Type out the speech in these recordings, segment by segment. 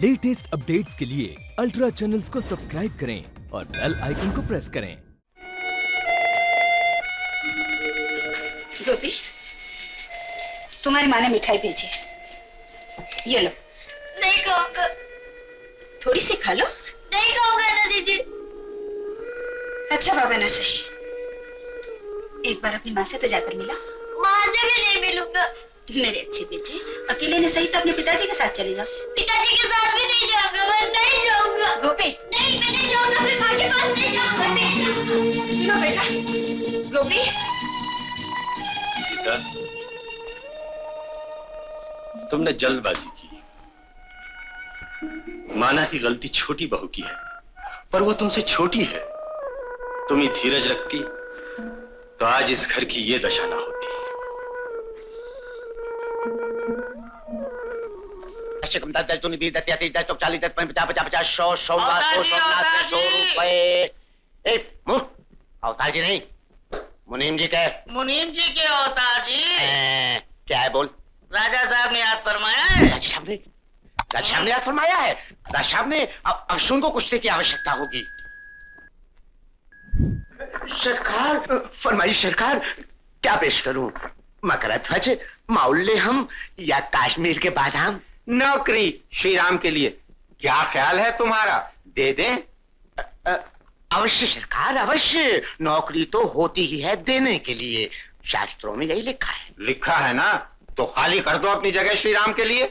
Latest updates के लिए ultra channels को सब्सक्राइब करें और बेल आइकन को प्रेस करें। गोपी, तुम्हारी माँ ने मिठाई भेजी, ये लो। नहीं खाऊंगा। थोड़ी सी खा लो। नहीं खाऊंगा ना दीदी। अच्छा बाबा ना सही, एक बार अपनी माँ से तो जाकर मिला। माँ से भी नहीं मिलूंगा। मेरे अच्छे बेटे, अकेले ने सही तो अपने पिताजी के साथ चले जाओ। पिताजी के साथ भी नहीं जाऊंगा, मैं नहीं जाऊंगा। गोपी, नहीं, मैं नहीं जाऊंगा, मैं माँ के पास नहीं जाऊंगा, नहीं जाऊंगा। सुनो बेटा, गोपी। सीता, तुमने जल्दबाजी की। माना कि गलती छोटी बहू की है, पर वो तुमसे छोटी है। तुम ही धीरज रखती तो आज इस घर की ये दशा ना होती। अवतार जी नहीं, मुनीम जी के। मुनीम जी के अवतार जी। क्या है बोल। राजा साहब ने याद फरमाया है। राजा साहब ने याद फरमाया है। राजा साहब ने अफसून को कुश्ती की आवश्यकता होगी। सरकार, फरमाइए सरकार, क्या पेश करूं? मकरा ध्वज, माउल्ले हम या कश्मीर के बादाम? नौकरी श्री राम के लिए क्या ख्याल है तुम्हारा? दे दें? अवश्य सरकार, अवश्य। नौकरी तो होती ही है देने के लिए, शास्त्रों में यही लिखा है। लिखा है ना, तो खाली कर दो अपनी जगह श्री राम के लिए।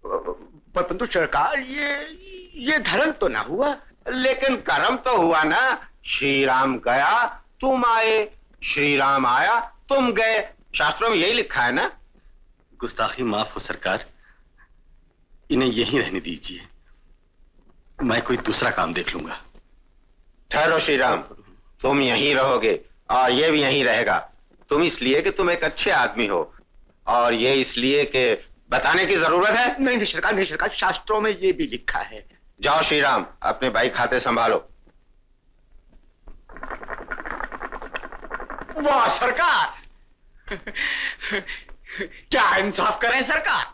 परंतु सरकार, ये धर्म तो ना हुआ। लेकिन कर्म तो हुआ ना। श्री राम गया तुम आए, श्री राम आया तुम गए, शास्त्रों में यही लिखा है ना। गुस्ताखी माफ हो सरकार, इन्हें यहीं रहने दीजिए, मैं कोई दूसरा काम देख लूंगा। ठहरो श्री राम, तुम यहीं रहोगे और ये भी यहीं रहेगा। तुम इसलिए कि तुम एक अच्छे आदमी हो, और ये इसलिए कि बताने की जरूरत है। नहीं सरकार, नहीं सरकार, शास्त्रों में ये भी लिखा है। जाओ श्री राम, अपने भाई खाते संभालो। वाह सरकार, क्या इंसाफ करें सरकार।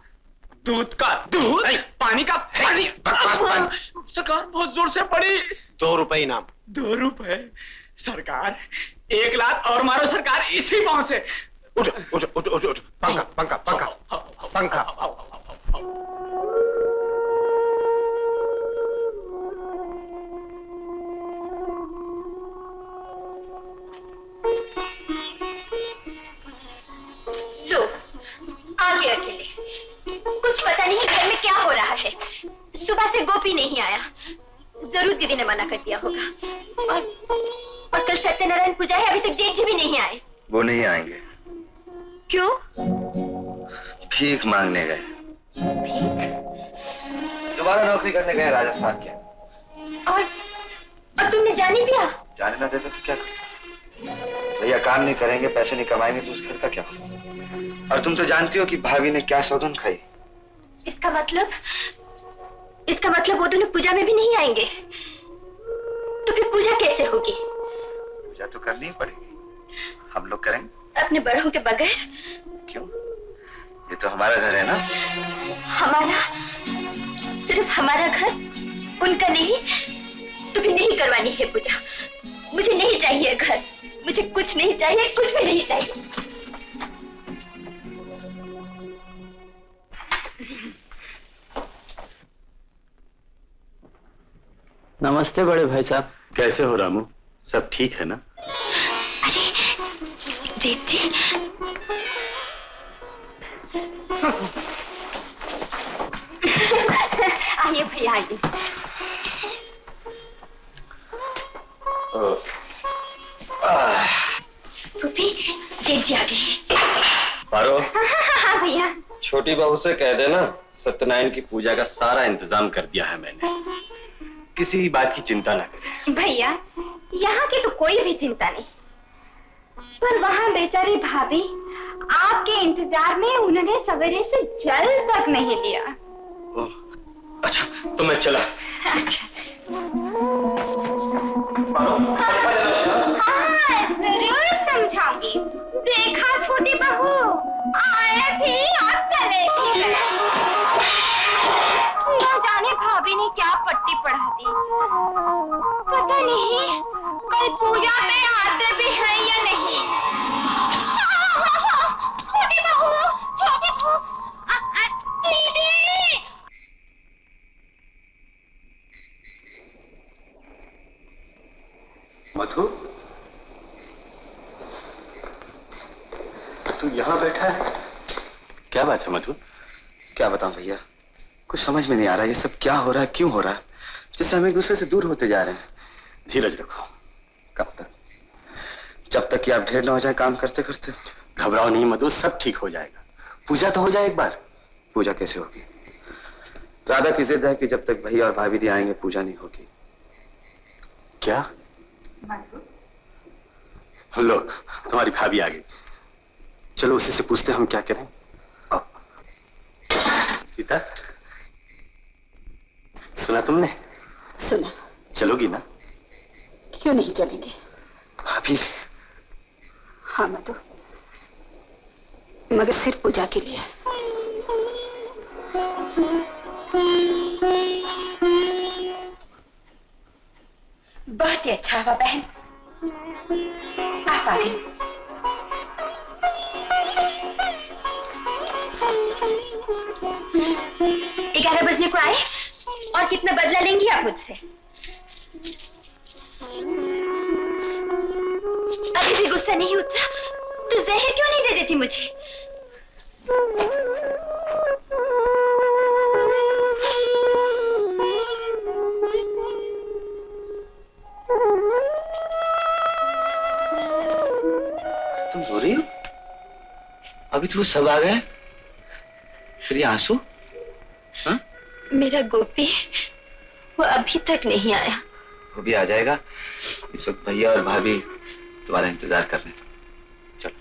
दूध का दूध, पानी का पानी। सरकार बहुत जोर से पड़ी। 2 रुपए इनाम। 2 रुपए सरकार, 1 लाख और मारो सरकार इसी पांव से। उठ उठ उठ उठ उठ, पंखा पंखा पंखा पंखा। लो, आ गए अकेले। कुछ पता नहीं घर में क्या हो रहा है। सुबह से गोपी नहीं आया, जरूर दीदी ने मना कर दिया होगा। और कल सत्यनारायण पूजा है, अभी तक जेठ जी भी नहीं आए। वो नहीं आएंगे। क्यों? भीख मांगने गए। भीख? दोबारा नौकरी करने गए राजा साहब क्या। और तुमने जाने दिया? जाने ना देते तो क्या करें? भैया काम नहीं करेंगे, पैसे नहीं कमाएंगे तो उस घर का क्या होगा? और तुम तो जानती हो कि भाभी ने क्या सौगंध खाई। इसका मतलब वो दोनों पूजा में भी नहीं आएंगे। तो फिर पूजा कैसे होगी? पूजा तो करनी ही पड़ेगी, हम लोग करेंगे। अपने बड़ों के बगैर? क्यों? ये तो हमारा घर है ना। हमारा? सिर्फ हमारा घर, उनका नहीं? तो फिर नहीं करवानी है पूजा। मुझे नहीं चाहिए घर, मुझे कुछ नहीं चाहिए, कुछ भी नहीं चाहिए। नमस्ते बड़े भाई साहब। कैसे हो रामू, सब ठीक है ना? अरे जेठ जी, आइए भैया आइए। पुपी, जेठ जी आ गए हैं। पारो, हाँ भैया। छोटी बहू से कह देना सत्यनारायण की पूजा का सारा इंतजाम कर दिया है मैंने, किसी भी बात की चिंता ना करें। भैया, यहाँ की तो कोई भी चिंता नहीं, पर वहाँ बेचारी भाभी, आपके इंतजार में उन्होंने सवेरे से जल तक नहीं लिया। अच्छा, तो मैं चला। अच्छा। हाँ, जरूर समझाऊंगी। देखा छोटी बहू, आए भी और चले भी। न जाने पता नहीं कल पूजा पे आते भी हैं या नहीं। छोटी बहू, छोटी बहू, दीदी। मधु, तू यहाँ बैठा है, क्या बात है मधु? क्या बताऊं भैया, कुछ समझ में नहीं आ रहा ये सब क्या हो रहा है, क्यों हो रहा है, जिससे हम एक दूसरे से दूर होते जा रहे हैं। धीरज रखो। कब तक? जब तक कि आप ढेर न हो जाए काम करते करते। घबराओ नहीं मधु, सब ठीक हो जाएगा। पूजा तो हो जाए एक बार। पूजा कैसे होगी? राधा की जिद है कि जब तक भैया और भाभी नहीं आएंगे पूजा नहीं होगी। क्या? लो, तुम्हारी भाभी आ गई। चलो उसी से पूछते हम क्या करें। सीता, सुना तुमने? सुना। चलोगी ना? क्यों नहीं चलेंगे? भाभी। हाँ मधु, मगर सिर्फ पूजा के लिए। बहुत ही अच्छा हुआ बहन, आप आ गई। ग्यारह बजने को आए और कितना बदला लेंगी आप मुझसे? अभी भी गुस्सा नहीं उतरा तो जहर क्यों नहीं दे देती मुझे? तुम रो रही हो? अभी तो वो सब आ गए, फिर ये आंसू? हाँ? मेरा गोपी वो अभी तक नहीं आया। वो भी आ जाएगा। इस वक्त भैया और भाभी तुम्हारा इंतजार कर रहे हैं। चलो।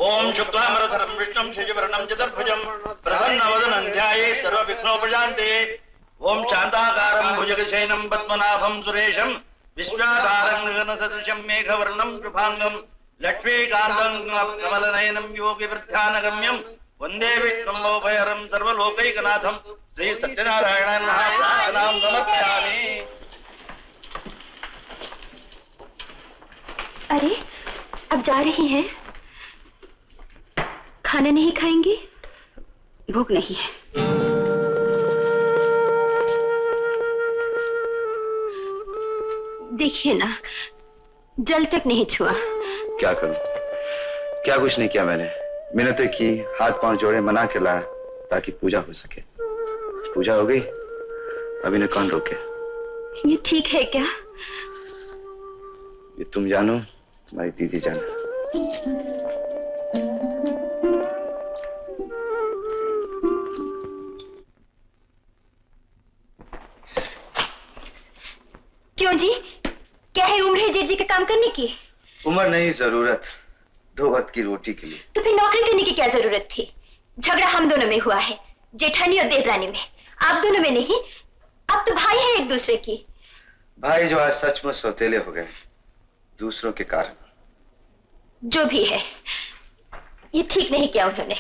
ओम शुक्लांबरधरं विष्णुं शशिवर्णं चतुर्भुजं प्रसन्नवदनं ध्यायेत् सर्वविघ्नोपशान्ते। ओम शान्ताकारं भुजगशयनं पद्मनाभं सुरेशं विश्वाधारं गगनसदृशं मेघवर्णं शुभांगं लक्ष्मीकान्तं कमलनयनं योगिवृद्ध्यानगम्यं वन्दे विष्णुं भवभयहरं सर्वलोकैकनाथं श्री सत्यनारायण प्रार्थनां समर्पयामि। अरे अब जा रही हैं? खाना नहीं खाएंगी? भूख नहीं है। देखिए ना, जल तक नहीं छुआ। क्या करूं? क्या कुछ नहीं किया मैंने। मिन्नतें की, हाथ पांव जोड़े, मना के लाया ताकि पूजा हो सके। पूजा हो गई, अब इन्हें कौन रोके? ये ठीक है क्या? ये तुम जानो, तुम्हारी दीदी जानो। क्यों जी, क्या है उम्र है जेठ जी का काम करने की? उम्र नहीं, जरूरत। 2 वक्त की रोटी के लिए। तो फिर नौकरी करने की क्या जरूरत थी? झगड़ा हम दोनों में हुआ है, जेठानी और देवरानी में, आप दोनों में नहीं। अब तो भाई है एक दूसरे की। भाई जो आज सचमुच सौतेले हो गए दूसरों के कारण। जो भी है, ये ठीक नहीं किया उन्होंने।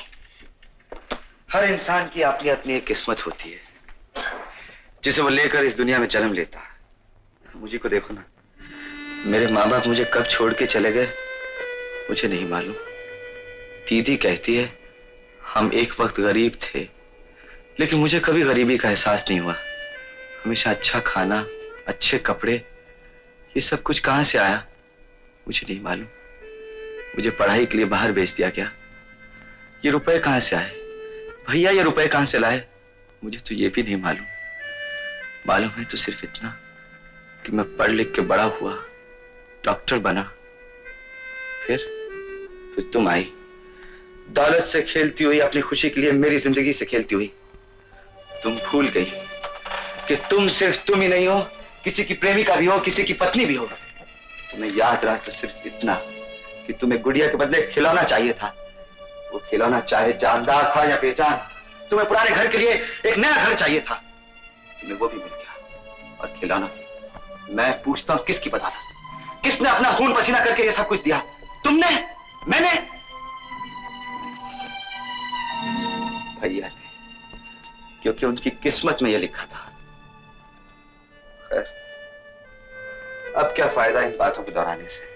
हर इंसान की अपनी अपनी एक किस्मत होती है जिसे वो लेकर इस दुनिया में जन्म लेता है। मुझे को देखो ना, मेरे माँ बाप मुझे कब छोड़ के चले गए मुझे नहीं मालूम। दीदी कहती है हम एक वक्त गरीब थे, लेकिन मुझे कभी गरीबी का एहसास नहीं हुआ। हमेशा अच्छा खाना, अच्छे कपड़े, ये सब कुछ कहां से आया मुझे नहीं मालूम। मुझे पढ़ाई के लिए बाहर भेज दिया गया। ये रुपए कहां से आए? भैया ये रुपए कहां से लाए मुझे तो ये भी नहीं मालूम। मालूम है तो सिर्फ इतना कि मैं पढ़ लिख के बड़ा हुआ, डॉक्टर बना। फिर तुम आई, दौलत से खेलती हुई, अपनी खुशी के लिए मेरी जिंदगी से खेलती हुई। तुम भूल गई कि तुम सिर्फ तुम ही नहीं हो, किसी की प्रेमिका भी हो, किसी की पत्नी भी हो। तुम्हें याद रहा तो सिर्फ इतना कि तुम्हें गुड़िया के बदले खिलौना चाहिए था। वो खिलौना चाहे जानदार था या बेजान, तुम्हें पुराने घर के लिए एक नया घर चाहिए था। तुम्हें वो भी मिल गया। और खिलौना मैं पूछता हूं किसकी बदौलत? किसने अपना खून पसीना करके ये सब कुछ दिया? तुमने? मैंने? भैया ने। क्योंकि उनकी किस्मत में यह लिखा था। खैर, अब क्या फायदा इन बातों को दोहराने से।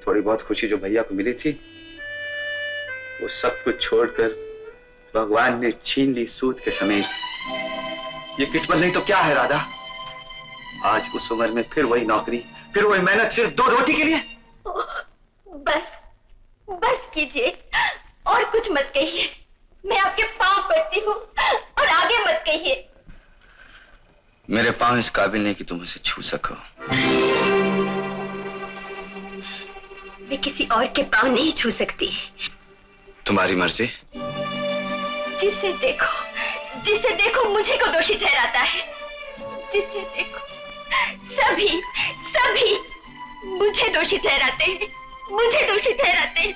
थोड़ी बहुत खुशी जो भैया को मिली थी, वो सब कुछ छोड़कर भगवान ने छीन ली सूद के समेत। ये किस्मत नहीं तो क्या है राधा? आज उस उम्र में फिर वही नौकरी, फिर वही मेहनत, सिर्फ 2 रोटी के लिए। बस बस कीजिए, और कुछ मत कहिए। मैं आपके पांव पड़ती हूँ, और आगे मत कहिए। मेरे पांव इस काबिल नहीं कि तुम उसे छू सको। मैं किसी और के पांव नहीं छू सकती। तुम्हारी मर्जी। जिसे देखो मुझे को दोषी ठहराता है। जिसे देखो सभी मुझे दोषी ठहराते हैं, मुझे दोषी ठहराते हैं।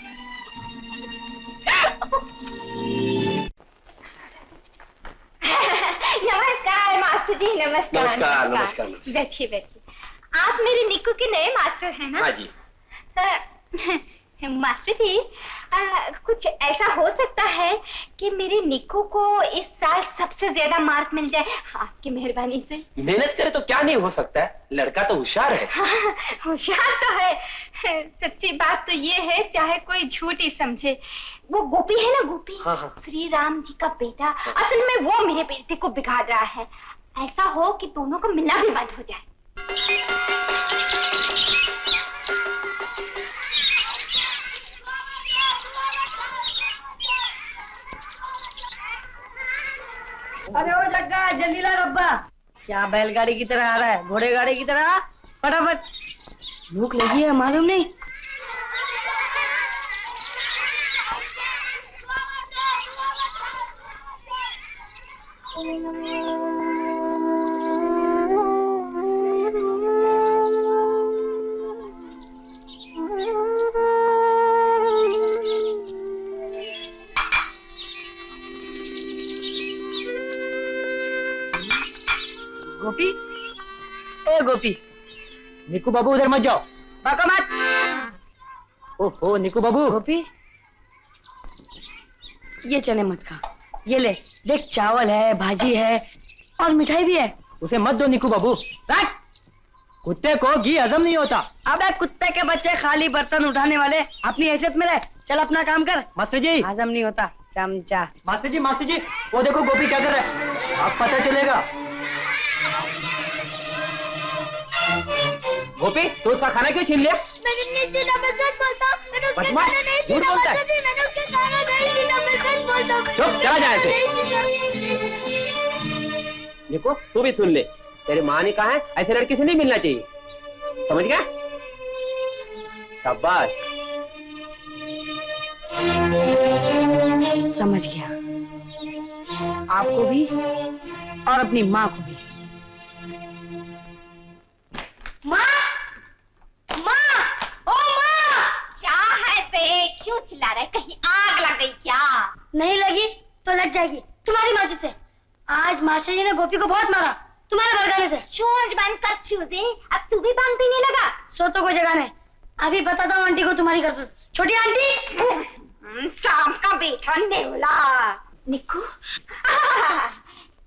नमस्कार मास्टर जी, नमस्कार। नमस्कार, नमस्कार। बैठिए बैठिए। आप मेरे निक्कू के नए मास्टर हैं ना? हाँ जी। मास्टर जी, कुछ ऐसा हो सकता है कि मेरे निक्कू को इस साल सबसे ज्यादा मार्क मिल जाए, आपकी मेहरबानी से। मेहनत करे तो क्या नहीं हो सकता है, लड़का तो होशियार है। हाँ, होशियार तो है। सच्ची बात तो ये है, चाहे कोई झूठ ही समझे। वो गोपी है ना, गोपी। हाँ। श्री राम जी का बेटा। असल में वो मेरे बेटे को बिगाड़ रहा है। ऐसा हो कि दोनों को मिलना भी बंद हो जाए। अरे ओ जग्गा, जल्दी ला डब्बा। क्या बैलगाड़ी की तरह आ रहा है, घोड़े गाड़ी की तरह? फटाफट। भूख लगी है, मालूम नहीं। गोपी, ए गोपी, निक्कू बाबू उधर मत जाओ। बाका मत। ओहो निक्कू बाबू। गोपी, ये चने मत खा। ये ले, देख चावल है, भाजी है और मिठाई भी है। उसे मत दो निक्कू बाबू। रख। कुत्ते को घी हजम नहीं होता। अबे कुत्ते के बच्चे, खाली बर्तन उठाने वाले, अपनी हैसियत में रह। चल अपना काम कर। मास्टर जी। हजम नहीं होता, चमचा। मास्टर जी, वो देखो गोपी क्या कर रहा है, आप पता चलेगा। गोपी, तो उसका खाना क्यों छीन लिया? मैंने नहीं छीना, मैं सच बोलता हूँ। मैंने उसके बदमाश, खाना नहीं झूठ छीना, बोलता है। मैंने उसके खाना नहीं छीना, मैं सच बोलता हूँ। चुप, चला जाए ऐसे। देखो, तू भी सुन ले, तेरी माँ ने कहा है ऐसे लड़के से नहीं मिलना चाहिए, समझ गया? शाबाश। समझ गया। आपको भी और अपनी माँ को भी। माँ, ओ माँ, क्या है बे? क्यों चिल्ला रहा है? कहीं आग लग गई क्या? नहीं लगी तो लग जाएगी, तुम्हारी मर्जी से। आज मास्टर जी ने गोपी को बहुत मारा, तुम्हारे भड़काने से। चोंच बंद कर चूदे, अब तू भी बांध देने लगा। सो तो कोई जगह नहीं। अभी बताता हूँ आंटी को तुम्हारी करतूत। छोटी आंटी। सांप का बेटा नेवला। निक्कू,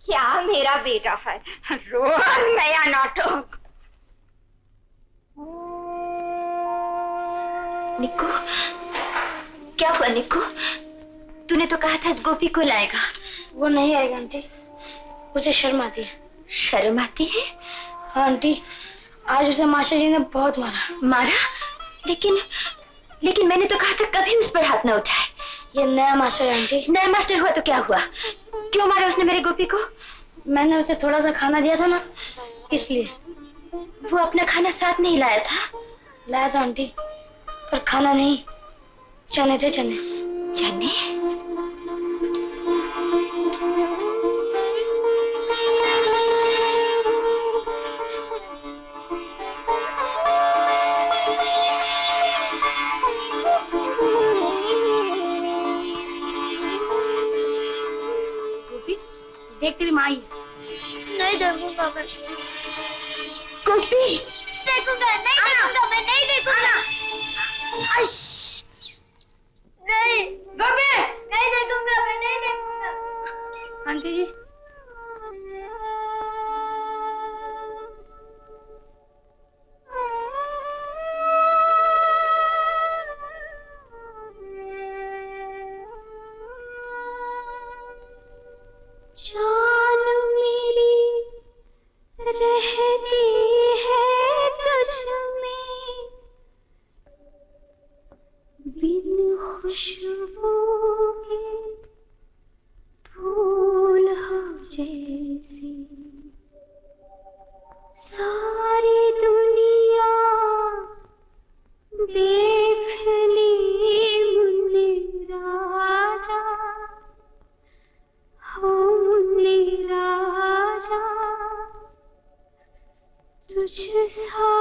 क्या मेरा बेटा है, रोज नया नाटक। निक्कू, क्या हुआ निक्कू? तूने तो कहा था आज गोपी को लाएगा। वो नहीं आएगा आंटी, उसे शर्म आती है। शर्म आती है? हाँ आंटी, आज उसे मास्टर जी ने बहुत मारा। लेकिन मैंने तो कहा था कभी उस पर हाथ न उठाए। ये नया मास्टर है आंटी। नया मास्टर हुआ तो क्या हुआ? क्यों मारा उसने मेरे गोपी को? मैंने उसे थोड़ा सा खाना दिया था ना, इसलिए। वो अपना खाना साथ नहीं लाया था? लाया था आंटी, पर खाना नहीं, चने थे, चने। चने? गोपी, देख तेरी माँ आई है। नहीं देखूंगा मैं। गोपी, देखूंगा, नहीं देखूंगा, मैं नहीं देखूंगा। नहीं, गोपी, नहीं देखूंगा, मैं नहीं देखूंगा। आंटी जी। जान मेरी रहती है तुझ में, बिन खुशबू के फूल हो जैसे, सारी दुनिया देख ली मुन्ने राजा, हो मुन्ने राजा, तुझ सा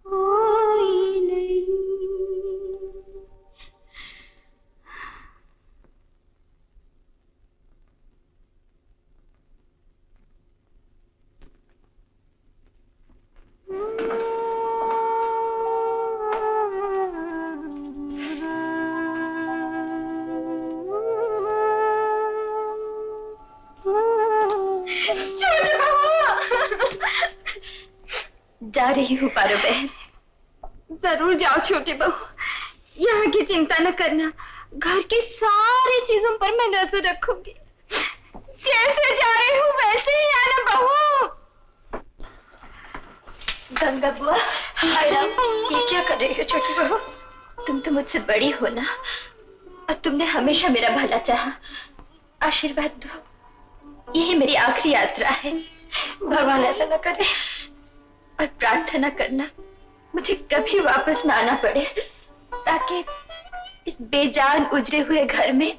कोई नहीं। छोटी बहू, जा रही हूँ पारो बहन। जरूर जाओ छोटी बहू, यहाँ की चिंता न करना, घर की सारी चीजों पर मैं नजर रखूंगी। जैसे जा रही हूँ वैसे ही आना बहू। गंगा बुआ, ये क्या कर रही हो छोटी बहू? तुम तो मुझसे बड़ी हो ना, और तुमने हमेशा मेरा भला चाहा। आशीर्वाद दो, यही मेरी आखिरी यात्रा है। भगवान ऐसा न करे, और प्रार्थना करना मुझे कभी वापस ना आना पड़े, ताकि इस बेजान उजड़े हुए घर में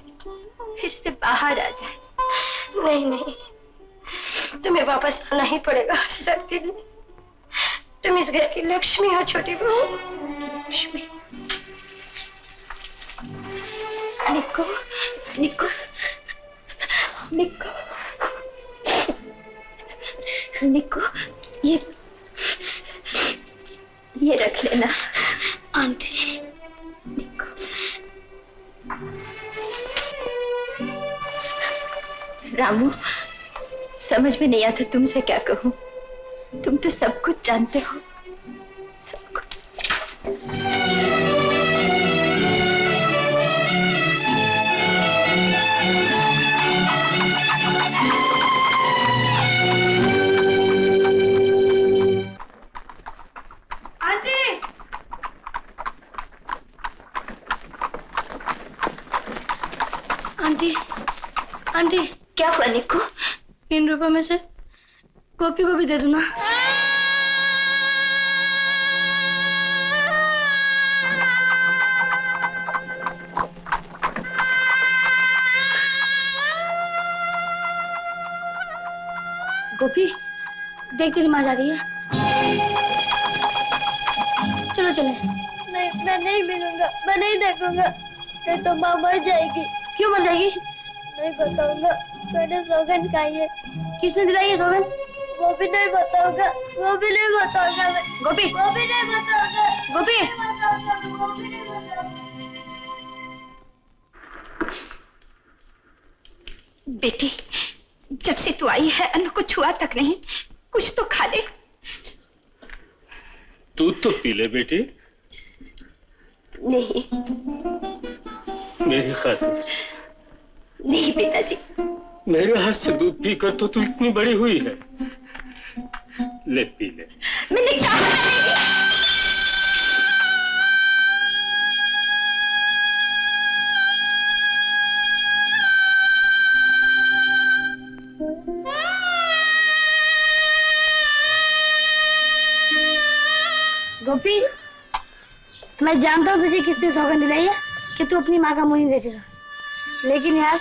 फिर से बाहर आ जाए। नहीं नहीं, तुम्हें वापस आना ही पड़ेगा सबके लिए। तुम इस घर की लक्ष्मी हो छोटी बहू। लक्ष्मी। निको, निको, निको, निको, ये रख लेना आंटी। निको। रामू, समझ में नहीं आता तुमसे क्या कहूँ। तुम तो सब कुछ जानते हो, सब कुछ। आंटी, आंटी, क्या हुआ निको? 3 रुपए में से गोपी को भी दे दो ना। गोपी, देख तेरी माँ जा रही है। चलो चले। नहीं, मैं नहीं मिलूंगा, मैं नहीं देखूंगा, नहीं तो माँ मर जाएगी। क्यों मर जाएगी? नहीं बताऊंगा, मैंने सौगंध खाई है। किसने दिलाई है सौगंध? वो भी नहीं बताऊंगा, वो भी नहीं बताऊंगा मैं। गोपी, वो भी नहीं बताऊंगा, गोपी, वो भी नहीं बताऊंगा। बेटी, जब से तू आई है अन्न को छुआ तक नहीं, कुछ तो खा ले। दूध तो पी ले बेटी। नहीं, मेरी खातिर। नहीं पिताजी। मेरे हाथ से दूध पीकर तो तू इतनी बड़ी हुई है। ले पी ले। मैंने कहा नहीं। गोपी, मैं जानता हूँ तुझे किसने सौगंध दिलाई है कि तू अपनी माँ का मुंह नहीं देखेगा, लेकिन यार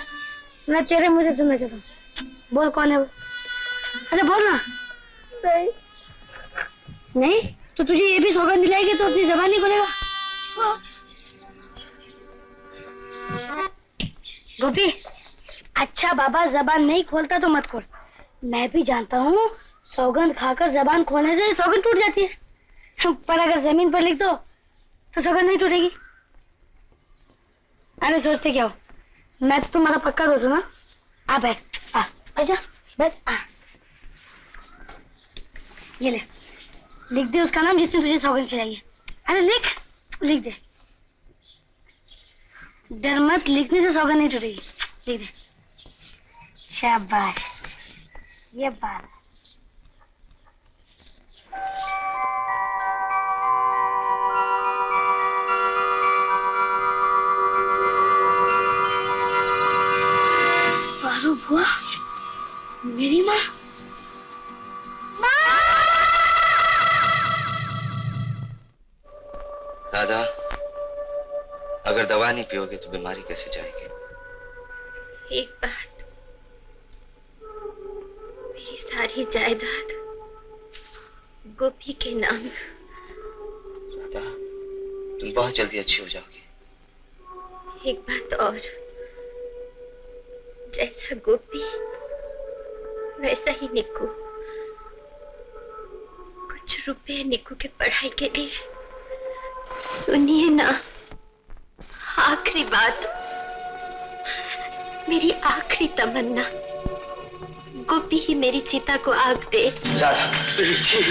मैं तेरे मुंह से सुनना चाहता हूँ। बोल कौन है वो? अरे बोल ना। नहीं, नहीं तो तुझे ये भी सौगंध दिलाएगी तो अपनी जबान नहीं खोलेगा? गोपी, अच्छा बाबा जबान नहीं खोलता तो मत खोल। मैं भी जानता हूँ सौगंध खाकर जबान खोलने से सौगंध टूट जाती है, पर अगर जमीन पर लिख दो तो सौगंध नहीं टूटेगी। अरे सोचते क्या हो, मैं तो तुम्हारा पक्का दोस्त हूँ ना। आ बैठ, आ। अच्छा बैठ। ये ले, लिख दे उसका नाम जिसने तुझे सौगंध खिलाई है। अरे लिख लिख दे, डर मत, लिखने से सौगंध नहीं टूटेगी। लिख दे। शाबाश, ये बात। पारो बुआ, मेरी माँ। राधा, अगर दवा नहीं पियोगे तो बीमारी कैसे जाएगी? एक बात, मेरी सारी जायदाद गोपी के नाम। राधा, तुम बहुत जल्दी अच्छी हो जाओगी। एक बात और, जैसा गोपी वैसा ही निक्कू। कुछ रुपए निक्कू के पढ़ाई के लिए। सुनिए ना, आखिरी बात, मेरी आखिरी तमन्ना, गोपी ही मेरी चिता को आग दे। राधा, बेटी,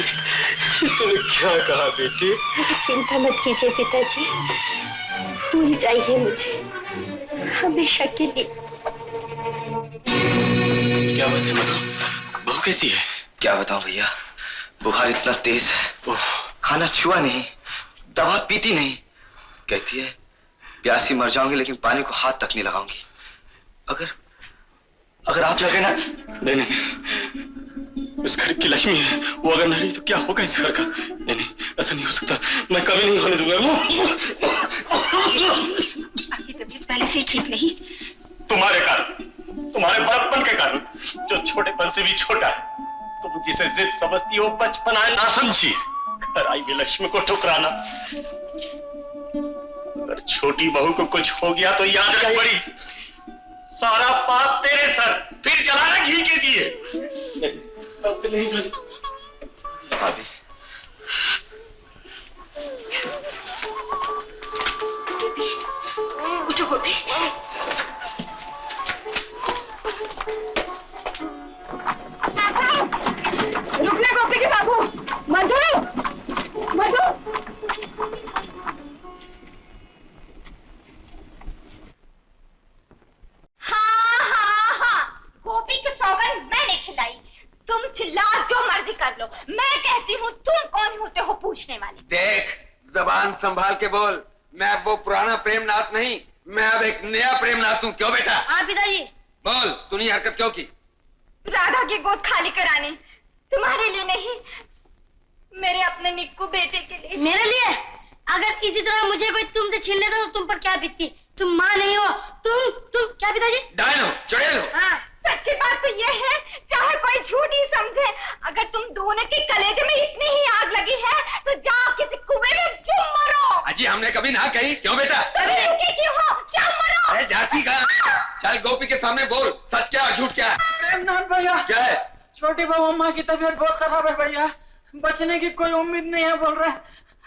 तूने क्या कहा बेटी? चिंता मत कीजिए पिताजी, भूल जाइए मुझे हमेशा के लिए। क्या बात है मधु, बहू कैसी है? क्या बताऊं भैया, बुखार इतना तेज है, खाना छुआ नहीं, दवा पीती नहीं, कहती है प्यासी मर जाऊंगी लेकिन पानी को हाथ तक नहीं लगाऊंगी। अगर आप लगे ना। नहीं नहीं, इस घर की लक्ष्मी है, वो अगर न रही तो क्या होगा इस घर का? नहीं नहीं, ऐसा नहीं हो सकता, मैं कभी नहीं होने दूंगा। आपकी तबीयत पहले से ठीक नहीं। तुम्हारे कारण, तुम्हारे बड़प्पन के कारण, जो छोटेपन से भी छोटा है। तुम जिसे जिद समझती हो बचपना ना समझी। घर आई हुई लक्ष्मी को ठुकराना। अगर छोटी बहू को कुछ हो गया तो याद रख बड़ी, सारा पाप तेरे सर, फिर जलाना घी के दिए। नहीं भाभी, उठो गोपी। रुकना गोपी के बाबू। मधु, मधु। हाँ, गोपी की सौगंध मैंने खिलाई। तुम चिल्लाओ जो मर्जी कर लो, मैं कहती हूँ तुम कौन होते हो पूछने वाले। देख, जबान संभाल के बोल। मैं अब वो पुराना प्रेमनाथ नहीं, मैं अब एक नया प्रेमनाथ हूँ। क्यों बेटा? हाँ पिताजी। बोल, तूने ये हरकत क्यों की? राधा की गोद खाली कराने, तुम्हारे लिए नहीं, मेरे अपने निक्कू बेटे के लिए। मेरे लिए? अगर इसी तरह मुझे कोई तुमसे छीन लेता तो तुम पर क्या बीतती? तुम माँ नहीं हो, तुम क्या पिताजी? डायल हो, चुड़ैल हो। हाँ। सच्ची बात तो ये है, चाहे कोई झूठ ही समझे, अगर तुम दोनों के कलेजे में इतनी ही आग लगी है तो जाओ किसी कुएं में क्यों मरो। अजी हमने कभी ना कही। क्यों बेटा? कभी इनके क्यों हो, जाओ मरो। अरे जाती कहाँ? चल गोपी के सामने बोल, सच क्या और झूठ क्या है? प्रेमनाथ भैया, क्या है? छोटी बहू अम्मा की तबीयत बहुत खराब है भैया, बचने की कोई उम्मीद नहीं है बोल रहे हैं।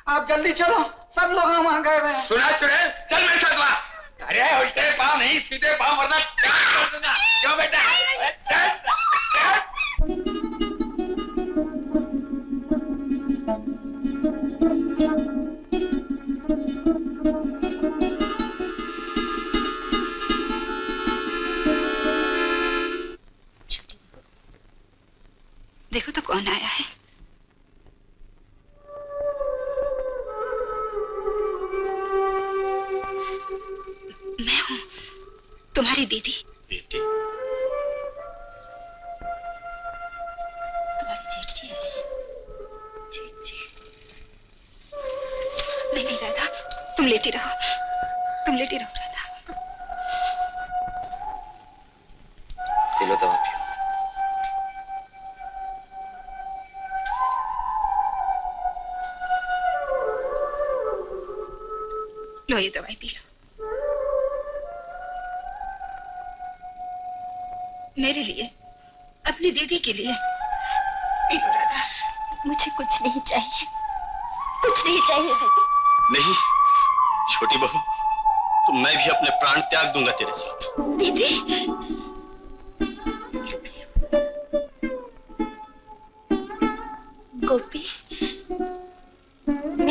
आप जल्दी चलो, सब लोग वहाँ गए हुए हैं। सुना चुड़ैल, चल मेरे साथ वहाँ। अरे उल्टे पाँव नहीं, सीधे पाँव, वरना टांग तोड़ दूंगा। क्यों बेटा? देखो तो कौन आया है। मैं हूँ तुम्हारी दीदी। बेटी, तुम्हारी जेठ जी आई है। जेठ जी? नहीं राधा, तुम लेटी रहो, तुम लेटी रहो राधा। ये लो दवा पियो। लो ये दवाई पी लो। मेरे लिए, अपनी दीदी के लिए पी लो राधा। मुझे कुछ नहीं चाहिए, कुछ नहीं चाहिए दीदी। नहीं छोटी बहू, तो मैं भी अपने प्राण त्याग दूंगा तेरे साथ। दीदी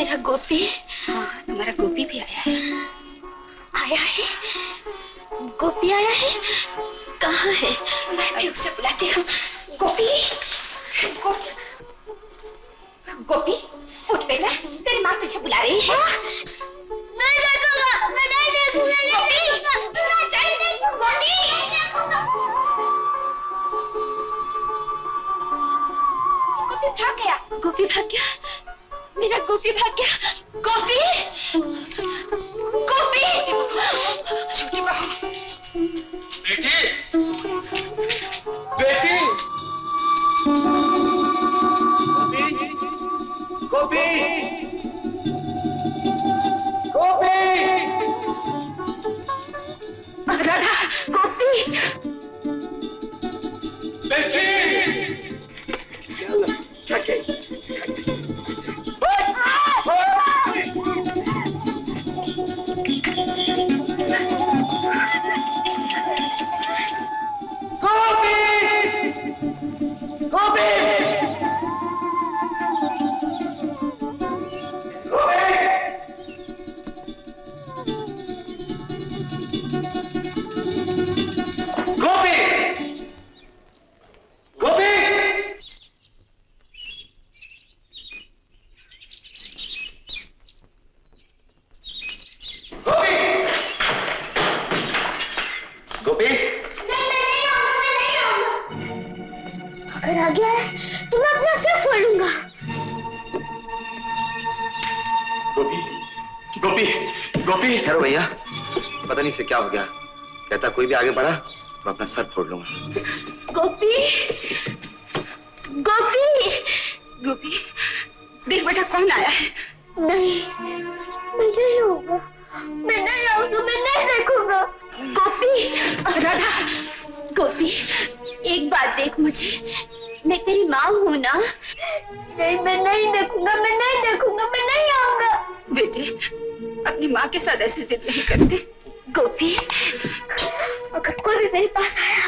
मेरा गोपी। हाँ, तुम्हारा गोपी भी आया है। आया है? गोपी आया है? कहाँ है? मैं भी उसे बुलाती हूँ। गोपी, गोपी, गोपी, उठ बेटा, तेरी माँ तुझे बुला रही है। नहीं देखूंगा, मैं नहीं देखूंगा, गोपी, गोपी, गोपी भाग गया। गोपी भाग गया, मेरा गोपी भाग गया। गोपी, गोपी, छोटी बहू। बेटी, बेटी, गोपी, गोपी, राधा, गोपी, बेटी, अगर आ गया है तो मैं अपना सिर फोड़ लूंगा। गोपी, गोपी, गोपी। ठहरो भैया, पता नहीं से क्या हो गया। कहता कोई भी आगे बढ़ा तो अपना सर फोड़ लूंगा। गोपी, गोपी, गोपी, देख बेटा कौन आया है। नहीं, मैं नहीं आऊंगा, मैं नहीं आऊंगा, मैं नहीं देखूंगा। गोपी, राधा, गोपी, एक बात देख मुझे, मैं तेरी माँ हूँ ना। नहीं, मैं नहीं देखूंगा, मैं नहीं देखूंगा, मैं नहीं आऊंगा। बेटे, अपनी माँ के साथ ऐसी जिद नहीं करते। गोपी, अगर कोई भी मेरे पास आया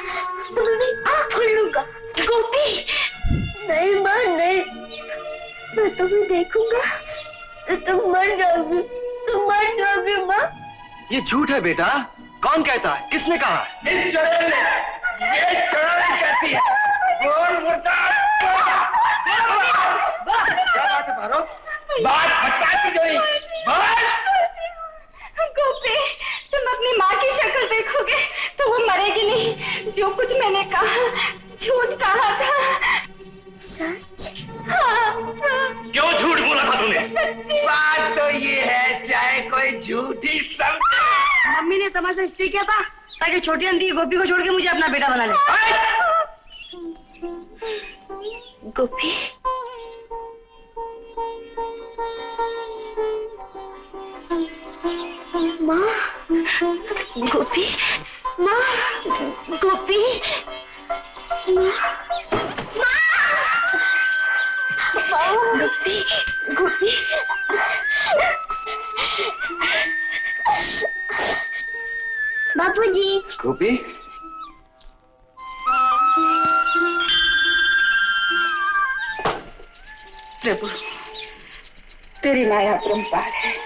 तो मैं भी आँख फोड़ लूंगा। गोपी, नहीं माँ, नहीं, मैं तुम्हें देखूंगा तो तुम मर जाओगी, तुम मर जाओगी माँ। ये झूठ है बेटा। कौन कहता है? किसने कहा? इस चुड़ैल ने, ये चुड़ैल कहती है। बोल मुर्दाबाद। क्या बात है फारूक? बात बताती क्यों नहीं? बोल। गोपी, तुम अपनी माँ की शक्ल देखोगे तो वो मरेगी नहीं। जो कुछ मैंने कहा झूठ कहा था। सच? हाँ। क्यों झूठ बोला था तूने? बात तो ये है, चाहे कोई झूठी समझे। मम्मी ने तमाशा इसलिए किया था ताकि छोटी अंधी गोपी को छोड़ के मुझे अपना बेटा बना ले। गोपी, माँ, गोपी, माँ, गोपी, माँ, गोपी, गोपी, बापूजी। गोपी, प्रभु, तेरी माया अपरंपार है।